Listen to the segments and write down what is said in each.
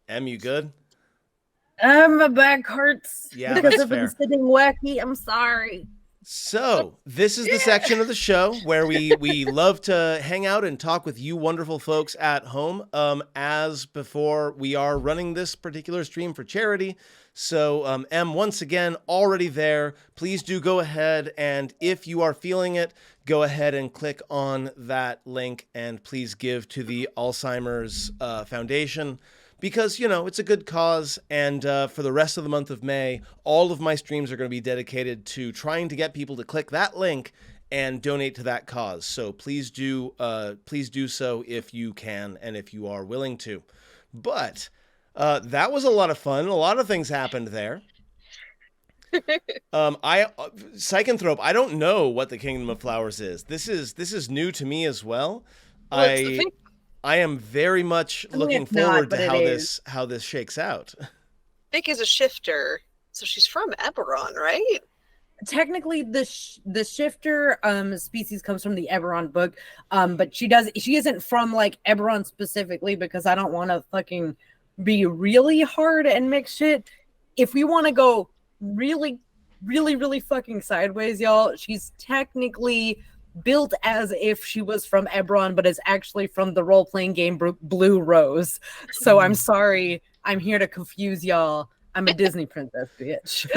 Em, you good? My back hurts because I've been sitting wacky. I'm sorry. So, this is the section of the show where we love to hang out and talk with you wonderful folks at home. As before, we are running this particular stream for charity. So, Em, once again, already there. Please do go ahead, and if you are feeling it, go ahead and click on that link and please give to the Alzheimer's Foundation. Because, it's a good cause, and for the rest of the month of May, all of my streams are going to be dedicated to trying to get people to click that link and donate to that cause. So please do so if you can and if you are willing to. But that was a lot of fun. A lot of things happened there. Psychanthrope, I don't know what the Kingdom of Flowers is. This is new to me as well. I am very much looking forward to how this shakes out. Vic is a shifter, so she's from Eberron, right? Technically, the shifter species comes from the Eberron book, but she isn't from like Eberron specifically because I don't want to fucking be really hard and mix shit. If we want to go really, really, really fucking sideways, y'all, she's technically built as if she was from Eberron, but is actually from the role-playing game Blue Rose. So I'm sorry, I'm here to confuse y'all. I'm a Disney princess, bitch.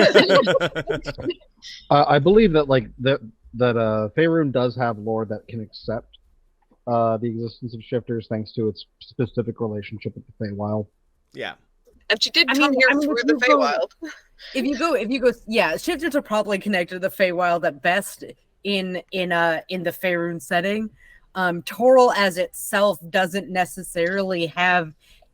I believe that Faerun does have lore that can accept the existence of shifters thanks to its specific relationship with the Feywild. Yeah. And she did come here through the Feywild. If you go, yeah, shifters are probably connected to the Feywild at best in the Faerun setting. Toril as itself doesn't necessarily have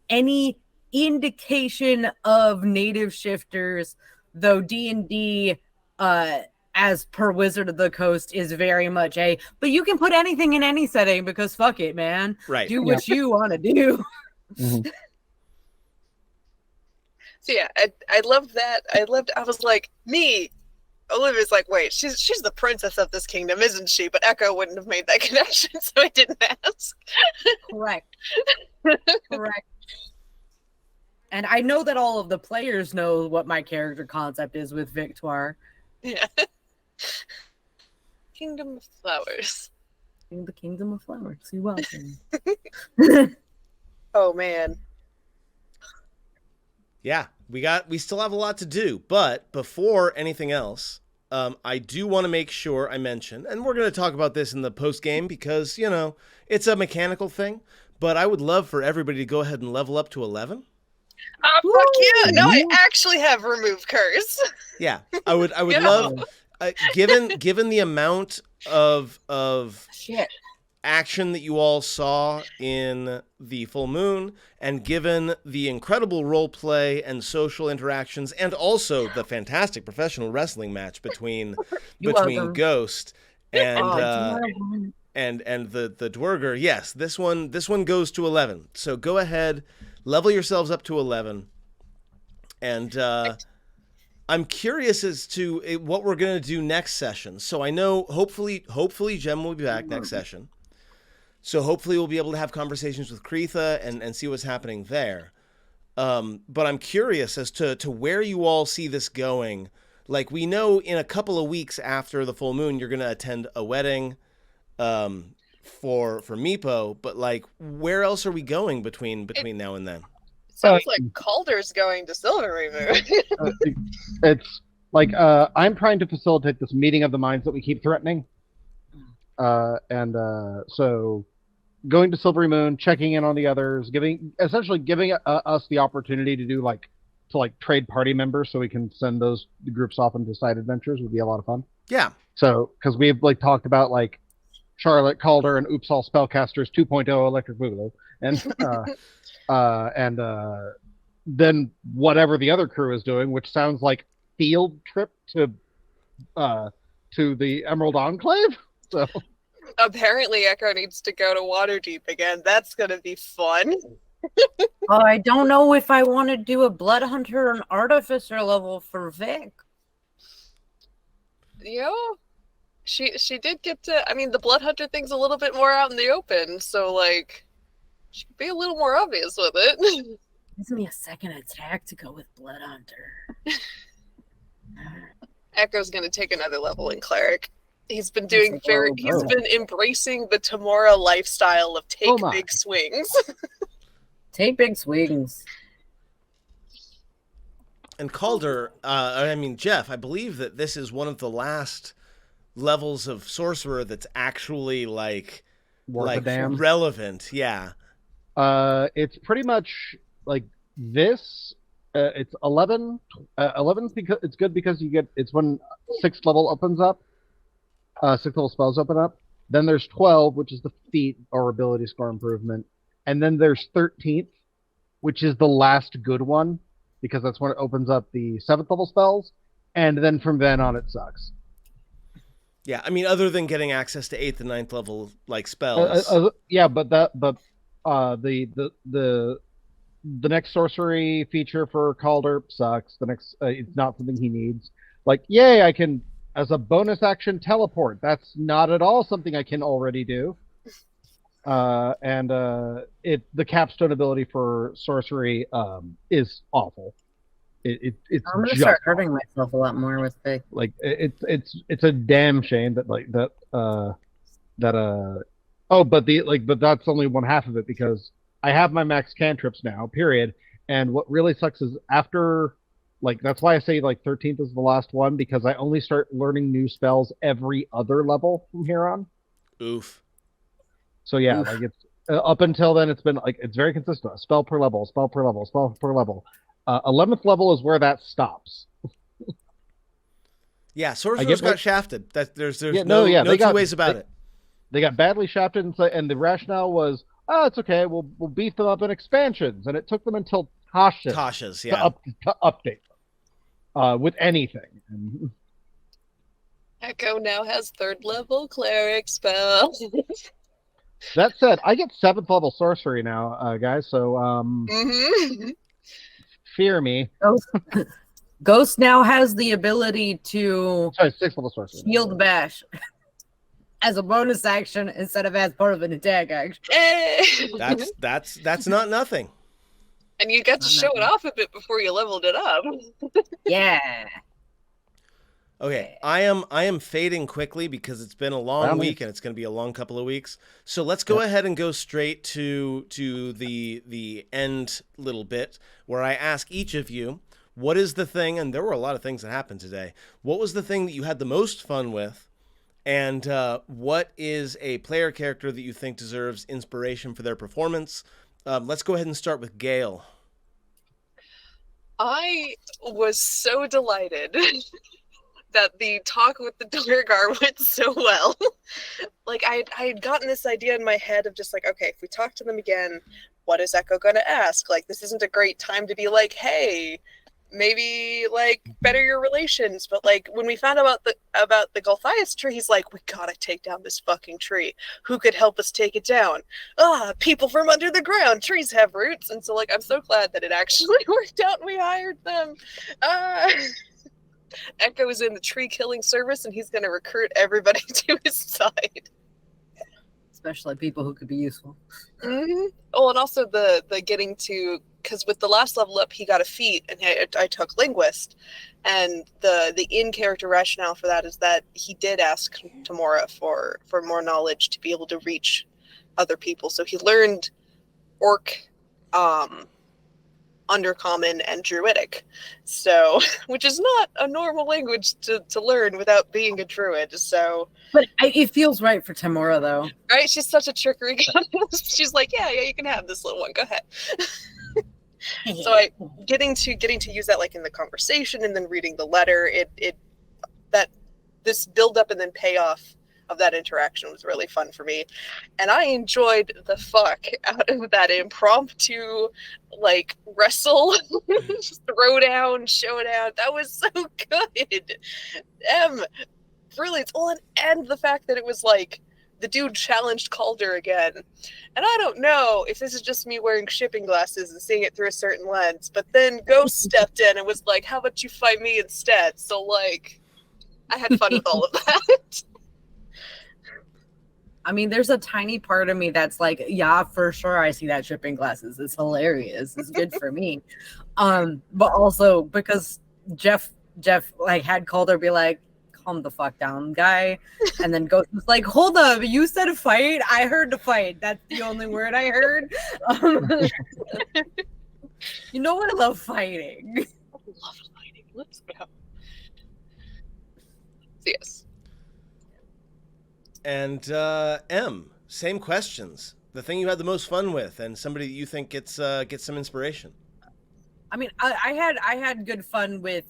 any indication of native shifters, though D&D as per Wizard of the Coast is very much but you can put anything in any setting because fuck it, man. Right. Do what you want to do. Mm-hmm. So yeah, I loved that. I was like, Olivia's like, wait, she's the princess of this kingdom, isn't she? But Echo wouldn't have made that connection, so I didn't ask. Correct. And I know that all of the players know what my character concept is with Victoire. Yeah. Kingdom of Flowers. The Kingdom of Flowers. You're welcome. Oh man. Yeah, we still have a lot to do, but before anything else, I do want to make sure I mention, and we're going to talk about this in the post game because, it's a mechanical thing, but I would love for everybody to go ahead and level up to 11. Oh, fuck yeah. No, I actually have remove curse. Yeah, I would love, given the amount of shit action that you all saw in the full moon, and given the incredible role play and social interactions, and also the fantastic professional wrestling match between Ghost and the Dwerger, yes, this one goes to 11. So go ahead, level yourselves up to 11, and I'm curious as to what we're gonna do next session. So I know hopefully Jem will be back next session. So hopefully we'll be able to have conversations with Kreetha and see what's happening there. But I'm curious as to where you all see this going. Like, we know in a couple of weeks after the full moon, you're going to attend a wedding for Meepo. But, like, where else are we going between now and then? Sounds like Calder's going to Silvery Moon. It's like I'm trying to facilitate this meeting of the minds that we keep threatening. So going to Silvery Moon, checking in on the others, giving us the opportunity to do to trade party members so we can send those groups off into side adventures would be a lot of fun. Yeah. So, because we've talked about Charlotte Calder and Oops All Spellcasters 2.0 Electric Boogaloo, and then whatever the other crew is doing, which sounds like field trip to the Emerald Enclave. So apparently Echo needs to go to Waterdeep again. That's gonna be fun. I don't know if I want to do a Blood Hunter and Artificer level for Vic. She did get to. I mean, the Blood Hunter thing's a little bit more out in the open, so she could be a little more obvious with it. Gives me a second attack to go with Blood Hunter. Echo's gonna take another level in cleric. He's been He's doing like, he's been embracing the Tamora lifestyle of take Oh my. big swings. Take big swings. And Calder, Jeff, I believe that this is one of the last levels of sorcerer that's actually Worth a damn. relevant. Yeah. It's pretty much like this. It's 11. 11 because it's good because it's when 6th level opens up. 6th level spells open up. Then there's 12, which is the feat or ability score improvement, and then there's 13th, which is the last good one because that's when it opens up the 7th level spells, and then from then on it sucks. Yeah, I mean, other than getting access to 8th and 9th level spells. Yeah, but the next sorcery feature for Calder sucks. The next it's not something he needs. Like, yay, I can as a bonus action teleport. That's not at all something I can already do. The capstone ability for sorcery is awful. It's I'm gonna just start hurting myself a lot more with Vic. like it's a damn shame that but that's only one half of it because I have my max cantrips now, period. And what really sucks is after that's why I say 13th is the last one, because I only start learning new spells every other level from here on. Oof. So yeah, Oof. it's up until then it's been it's very consistent. A spell per level, spell per level, spell per level. 11th level is where that stops. Yeah, sorcerers got shafted. There's no two ways about it. They got badly shafted, and the rationale was, it's okay, we'll beef them up in expansions, and it took them until Tasha's, yeah, to update them with anything. Echo now has 3rd level cleric spells. That said, I get 7th level sorcery now, guys. So fear me. Ghost now has the ability to 6th level sorcery. Shield Bash as a bonus action instead of as part of an attack action. That's not nothing. And you got to show it off a bit before you leveled it up. Yeah. Okay, I am fading quickly because it's been a long week and it's going to be a long couple of weeks. So let's go ahead and go straight to the end little bit where I ask each of you, what is the thing, and there were a lot of things that happened today, what was the thing that you had the most fun with, and what is a player character that you think deserves inspiration for their performance? Let's go ahead and start with Gail. I was so delighted that the talk with the Duergar went so well. I had gotten this idea in my head of just okay, if we talk to them again, what is Echo going to ask? This isn't a great time to be hey, maybe better your relations. But when we found out about the Golthias tree, he's we gotta take down this fucking tree. Who could help us take it down? People from under the ground. Trees have roots. And so I'm so glad that it actually worked out and we hired them. Echo is in the tree killing service and he's gonna recruit everybody to his side. Especially people who could be useful. Mm-hmm. Oh, and also the getting to, because with the last level up he got a feat and I took linguist, and the in-character rationale for that is that he did ask Tamora for more knowledge to be able to reach other people. So he learned Orc, Undercommon, and Druidic, so which is not a normal language to learn without being a druid. So, but it feels right for Tamora, though. Right? She's such a trickery goddess. She's yeah, you can have this little one. Go ahead. So getting to use that in the conversation and then reading the letter, this build up and then payoff of that interaction was really fun for me, and I enjoyed the fuck out of that impromptu wrestle, throwdown, showdown. That was so good. Brilliant. Oh, and the fact that it was the dude challenged Calder again, and I don't know if this is just me wearing shipping glasses and seeing it through a certain lens, but then Ghost stepped in and was how about you fight me instead? So I had fun with all of that. I mean, there's a tiny part of me that's like, yeah, for sure, I see that shipping glasses. It's hilarious. It's good for me. But also because Jeff like had called her, be like, calm the fuck down, guy. And then Ghost was like, hold up, you said fight. I heard the fight. That's the only word I heard. You know what? I love fighting. I love fighting. Let's go. Yes. And M, same questions. The thing you had the most fun with, and somebody that you think gets some inspiration. I mean, I had good fun with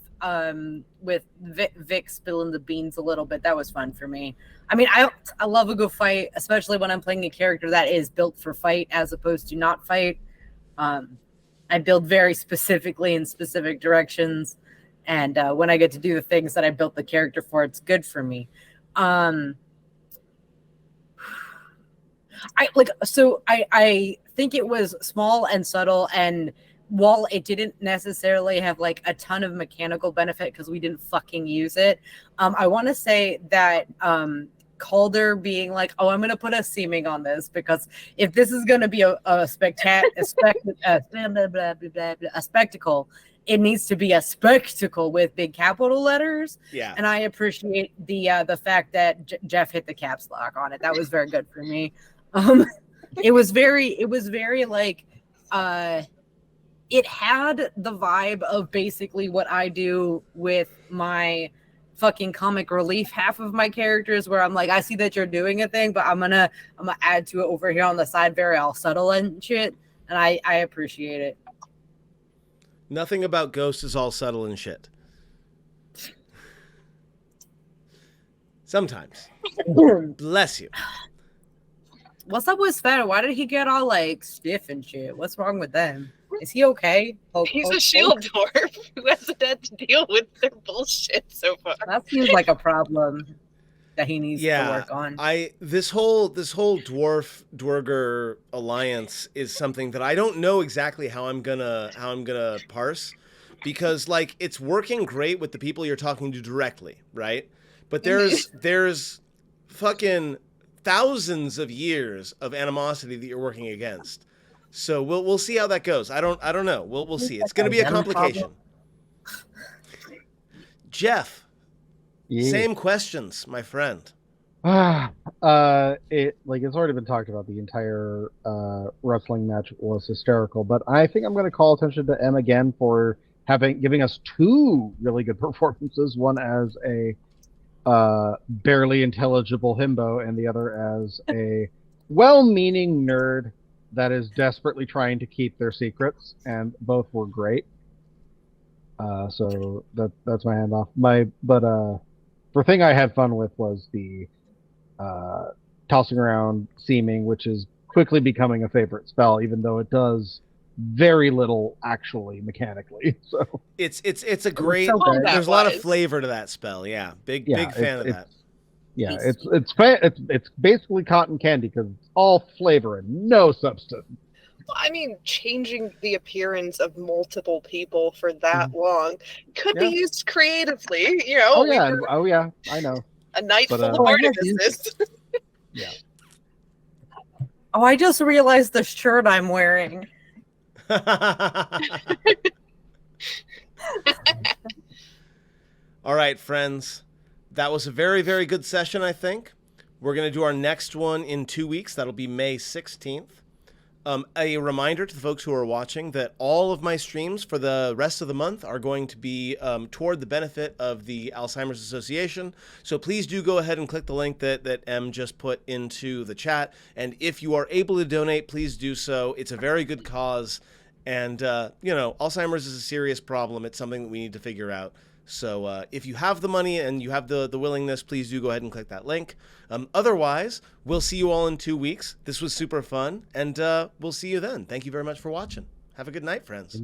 Vic spilling the beans a little bit. That was fun for me. I mean, I love a good fight, especially when I'm playing a character that is built for fight as opposed to not fight. I build very specifically in specific directions, and when I get to do the things that I built the character for, it's good for me. I think it was small and subtle, and while it didn't necessarily have like a ton of mechanical benefit because we didn't fucking use it, I want to say that Calder being like, oh, I'm gonna put a seeming on this because if this is gonna be a spectacle, it needs to be a spectacle with big capital letters. Yeah. And I appreciate the fact that Jeff hit the caps lock on it. That was very good for me. It was very like it had the vibe of basically what I do with my fucking comic relief half of my characters, where I'm like, I see that you're doing a thing, but I'm gonna add to it over here on the side, very all subtle and shit. And I appreciate it. Nothing about Ghost is all subtle and shit. Sometimes. Bless you. What's up with Sven? Why did he get all like stiff and shit? What's wrong with them? Is he okay? He's a shield dwarf who hasn't had to deal with their bullshit so far. That seems like a problem that he needs to work on. This whole dwarf Dwerger alliance is something that I don't know exactly how I'm gonna parse, because like it's working great with the people you're talking to directly, right? But there's fucking thousands of years of animosity that you're working against. So we'll see how that goes. I don't know. We'll see. It's going to be a complication. Jeff, same questions, my friend. It's already been talked about. The entire wrestling match was hysterical, but I think I'm going to call attention to M again for giving us two really good performances. One as a barely intelligible himbo, and the other as a well-meaning nerd that is desperately trying to keep their secrets, and both were great. So that's my handoff. The thing I had fun with was the tossing around seeming, which is quickly becoming a favorite spell, even though it does very little actually mechanically. So it's a great. There's a lot of flavor to that spell. Yeah, big fan of that. Yeah, it's basically cotton candy because it's all flavor and no substance. I mean, changing the appearance of multiple people for that long could be used creatively. You know. Oh yeah, I know. A night full of artifices. Yeah. Oh, I just realized the shirt I'm wearing. All right, friends. That was a very, very good session, I think. We're going to do our next one in 2 weeks. That'll be May 16th. A reminder to the folks who are watching that all of my streams for the rest of the month are going to be toward the benefit of the Alzheimer's Association. So please do go ahead and click the link that M just put into the chat. And if you are able to donate, please do so. It's a very good cause. And, Alzheimer's is a serious problem. It's something that we need to figure out. So if you have the money and you have the willingness, please do go ahead and click that link. Otherwise, we'll see you all in 2 weeks. This was super fun, and we'll see you then. Thank you very much for watching. Have a good night, friends.